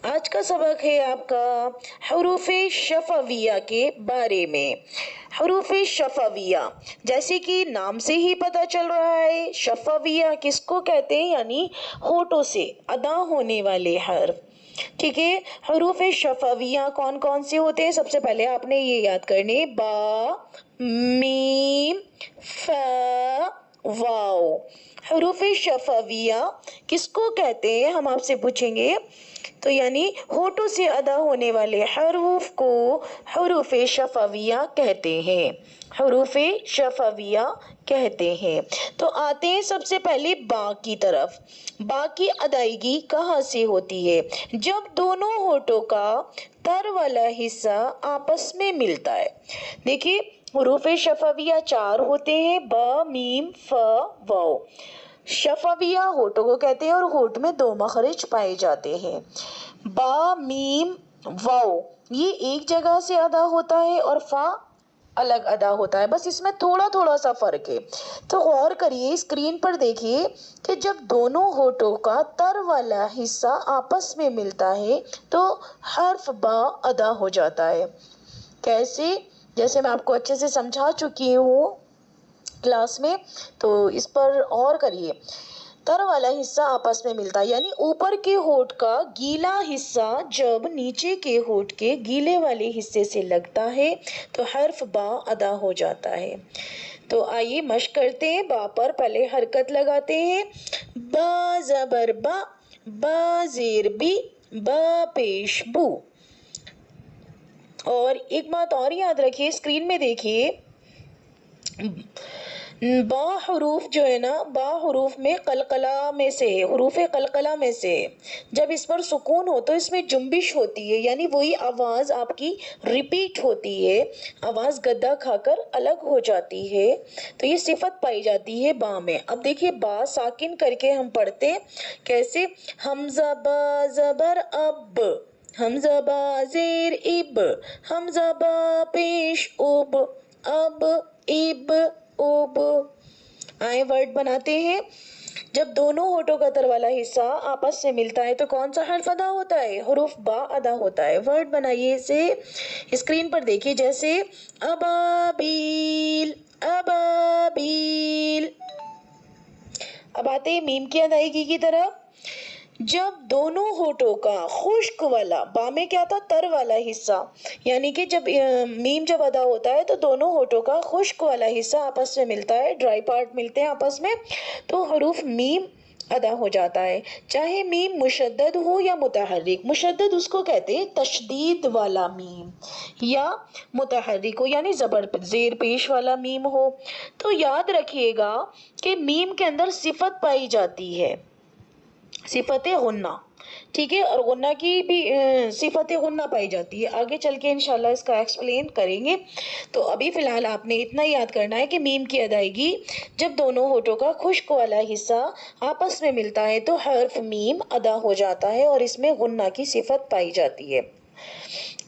आज का सबक है आपका हरूफ शफविया के बारे में। हरूफ शफविया जैसे कि नाम से ही पता चल रहा है, शफविया किसको कहते हैं, यानी होठों से अदा होने वाले हर्फ। ठीक है, हरूफ शफविया कौन कौन से होते हैं? सबसे पहले आपने ये याद करने, बा, मीम, फा, वाओ। हरूफ शफविया किसको कहते हैं, हम आपसे पूछेंगे। तो यानी होठों से अदा होने वाले हरूफ को हरूफ शफविया कहते हैं, हरूफ शफविया कहते हैं। तो आते हैं सबसे पहले बा की तरफ। बा की अदायगी कहाँ से होती है? जब दोनों होठों का तर वाला हिस्सा आपस में मिलता है। देखिए, हरूफ शफविया 4 होते हैं, ब, मीम, फ, वाओ। शफविया होठों को कहते हैं और होठ में 2 मखरज पाए जाते हैं। बा, मीम, वाओ ये एक जगह से अदा होता है और फा अलग अदा होता है, बस इसमें थोड़ा थोड़ा सा फर्क है। तो गौर करिए, स्क्रीन पर देखिए कि जब दोनों होठों का तर वाला हिस्सा आपस में मिलता है तो हर्फ बा अदा हो जाता है। कैसे? जैसे मैं आपको अच्छे से समझा चुकी हूँ क्लास में, तो इस पर और करिए। तर वाला हिस्सा आपस में मिलता है, यानी ऊपर के होठ का गीला हिस्सा जब नीचे के होठ के गीले वाले हिस्से से लगता है तो हर्फ बा अदा हो जाता है। तो आइए मश्क करते हैं। बा पर पहले हरकत लगाते हैं, बा जबर बा जेर बी, बा पेश बू। और एक बात और याद रखिए, स्क्रीन में देखिए, बा हरूफ जो है ना, बा हरूफ में कलकला में से है, हरूफ कलकला में से है। जब इस पर सुकून हो तो इसमें जुम्बिश होती है, यानी वही आवाज आपकी रिपीट होती है, आवाज गद्दा खाकर अलग हो जाती है। तो ये सिफत पाई जाती है बा में। अब देखिए, बा साकिन करके हम पढ़ते हैं कैसे, हमजा बा जबर अब, हमजा बा जेर इब, हमजा बा पेश उब, अब इब उब। आए वर्ड बनाते हैं। जब दोनों होठों का तर वाला हिस्सा आपस से मिलता है तो कौन सा हर्फ अदा होता है? हुरूफ बा अदा होता है। वर्ड बनाइए इसे, स्क्रीन पर देखिए, जैसे अबाबील, अबाबील। अब आते हैं मीम की अदायगी की तरफ। जब दोनों होठों का खुश्क वाला, बा में क्या था, तर वाला हिस्सा, यानी कि जब मीम जब अदा होता है तो दोनों होठों का खुश्क वाला हिस्सा आपस में मिलता है, ड्राई पार्ट मिलते हैं आपस में, तो हरूफ मीम अदा हो जाता है। चाहे मीम मुशद्दद हो या मुतहर्रिक। मुशद्दद उसको कहते हैं तशदीद वाला मीम, या मुतहर्रिक हो यानी जबर जेर पेश वाला मीम हो। तो याद रखिएगा कि मीम के अंदर सिफत पाई जाती है, सिफत गुन्ना। ठीक है, और गुन्ना की भी सिफत गुन्ना पाई जाती है। आगे चल के इंशाल्लाह इसका एक्सप्लेन करेंगे। तो अभी फिलहाल आपने इतना याद करना है कि मीम की अदायगी जब दोनों होठों का खुश्क वाला हिस्सा आपस में मिलता है तो हर्फ मीम अदा हो जाता है और इसमें गुन्ना की सिफत पाई जाती है।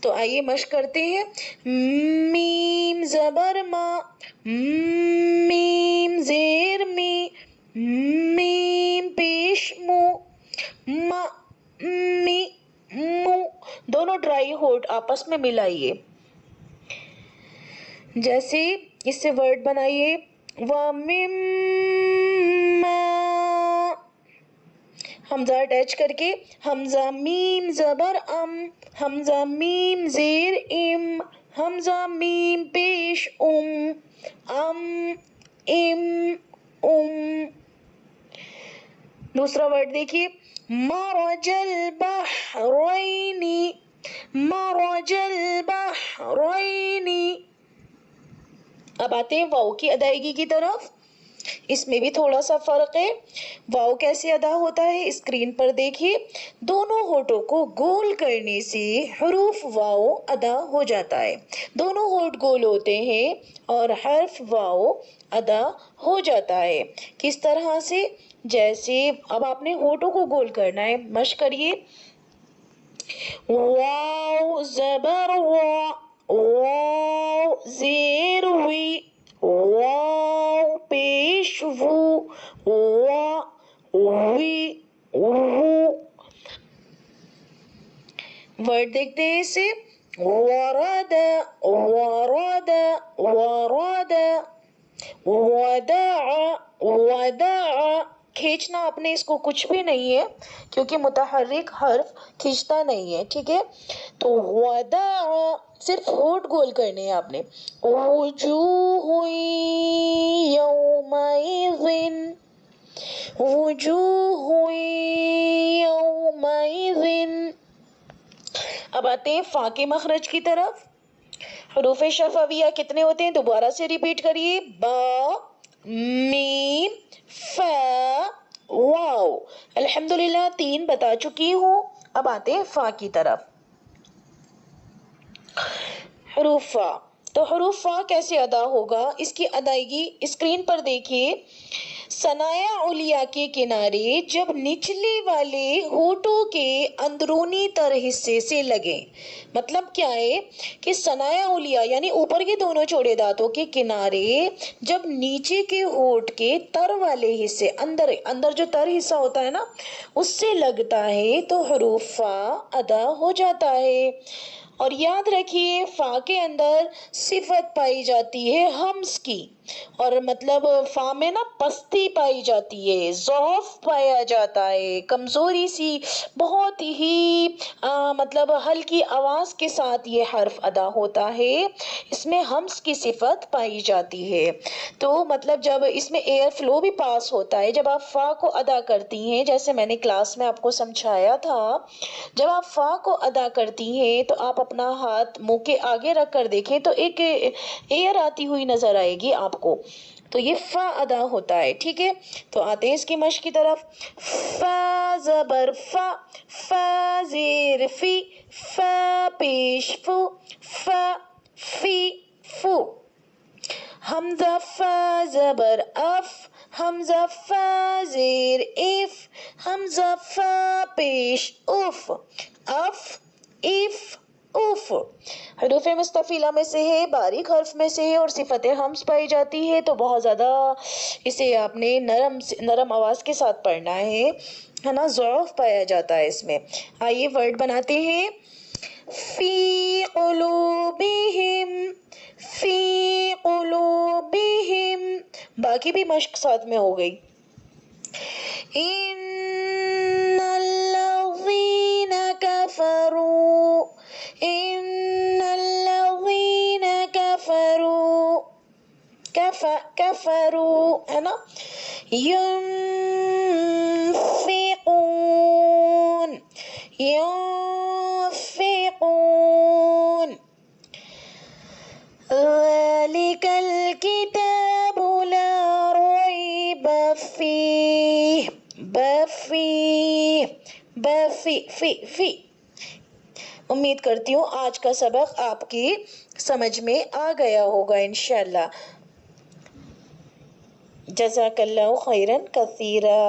तो आइए मश्क करते हैं। मीम जबर मा, मीम जेर मी, मीम पेश मु, मा, मी, मु। दोनों ड्राई होठ आपस में मिलाइए। जैसे इससे वर्ड बनाइए, व मिम्मा, हमजा अटैच करके, हमजा मीम जबर अम, हमजा मीम जेर इम, हमजा मीम पेश अम, इम, दूसरा वर्ड देखिए, मरजल बहरैनी, मरजल बहरैनी। अब आते हैं वाव की अदायगी की तरफ। इसमें भी थोड़ा सा फर्क है। वाव कैसे अदा होता है, स्क्रीन पर देखिए। दोनों होठों को गोल करने से हरूफ वाव अदा हो जाता है। दोनों होठ गोल होते हैं और हर्फ वाव अदा हो जाता है। किस तरह से? जैसे अब आपने होठों को गोल करना है, मश्क करिए। वाव जबर वा, वाव जेर वी, वाव पेश वू, वा वी वू। वर्ड देखते हैं इसे, वरद वरद वरद वदा वदा। खींचना आपने इसको कुछ भी नहीं है क्योंकि मुतहर्रिक हर्फ खींचता नहीं है, ठीक है। तो वदा सिर्फ होठ गोल करने हैं आपने। वुजूह यौमइज़िन वुजूह यौमइज़िन। अब आते हैं फा के मखरज की तरफ। हरूफ शफविया कितने होते हैं, दोबारा से रिपीट करिए, बा मीम फा वाव। अल्हम्दुलिल्लाह 3 बता चुकी हूँ। अब आते हैं फा की तरफ। हरूफ फा, तो हरूफ फा कैसे अदा होगा, इसकी अदायगी स्क्रीन पर देखिए। सनाया उलिया के किनारे जब निचले वाले होठों के अंदरूनी तर हिस्से से लगे, मतलब क्या है कि सनाया उलिया यानी ऊपर के दोनों चौड़े दांतों के किनारे जब नीचे के होठ के तर वाले हिस्से अंदर अंदर जो तर हिस्सा होता है ना उससे लगता है तो हरूफ फा अदा हो जाता है। और याद रखिए फा के अंदर सिफत पाई जाती है हम्स की, और मतलब फा में ना पस्ती पाई जाती है, ज़ौफ पाया जाता है, कमज़ोरी सी, बहुत ही मतलब हल्की आवाज़ के साथ ये हर्फ अदा होता है, इसमें हम्स की सिफत पाई जाती है। तो मतलब जब इसमें एयर फ्लो भी पास होता है, जब आप फा को अदा करती हैं, जैसे मैंने क्लास में आपको समझाया था, जब आप फा को अदा करती हैं तो आप अपना हाथ मुंह के आगे रख कर देखें तो एक एयर आती हुई नजर आएगी आपको, तो ये फा अदा होता है, ठीक है। तो आते हैं इसकी मश्क की तरफ। फा ज़बर फा, फा ज़ेर फी, फा पेश फू, फा फी फू। हमजा फा ज़बर अफ, हमजा फा ज़ेर इफ, हमजा फा पेश उफ, अफ इफ उफ। हरूफ मुस्तफिला में से है, बारीक हर्फ में से है और सिफतें हम्स पाई जाती है, तो बहुत ज़्यादा इसे आपने नरम आवाज़ के साथ पढ़ना है ना, ज़ौफ पाया जाता है इसमें। आइए वर्ड बनाते हैं। फी क़ुलूबिहिम, फी क़ुलूबिहिम, बाकी भी मश्क साथ में हो गई। इन्नल्लज़ीना कफ़रू, इन्नल्लज़ीना कफ़रू, कफ़रू है ना। युनफ़िक़ून, युनफ़िक़ून। ज़ालिकल किताबु ला रैब फ़ीह, बफ़ी बफ़ी फी फी। उम्मीद करती हूँ आज का सबक आपकी समझ में आ गया होगा इंशाअल्लाह। जज़ाकल्लाहु खैरन कसीरा।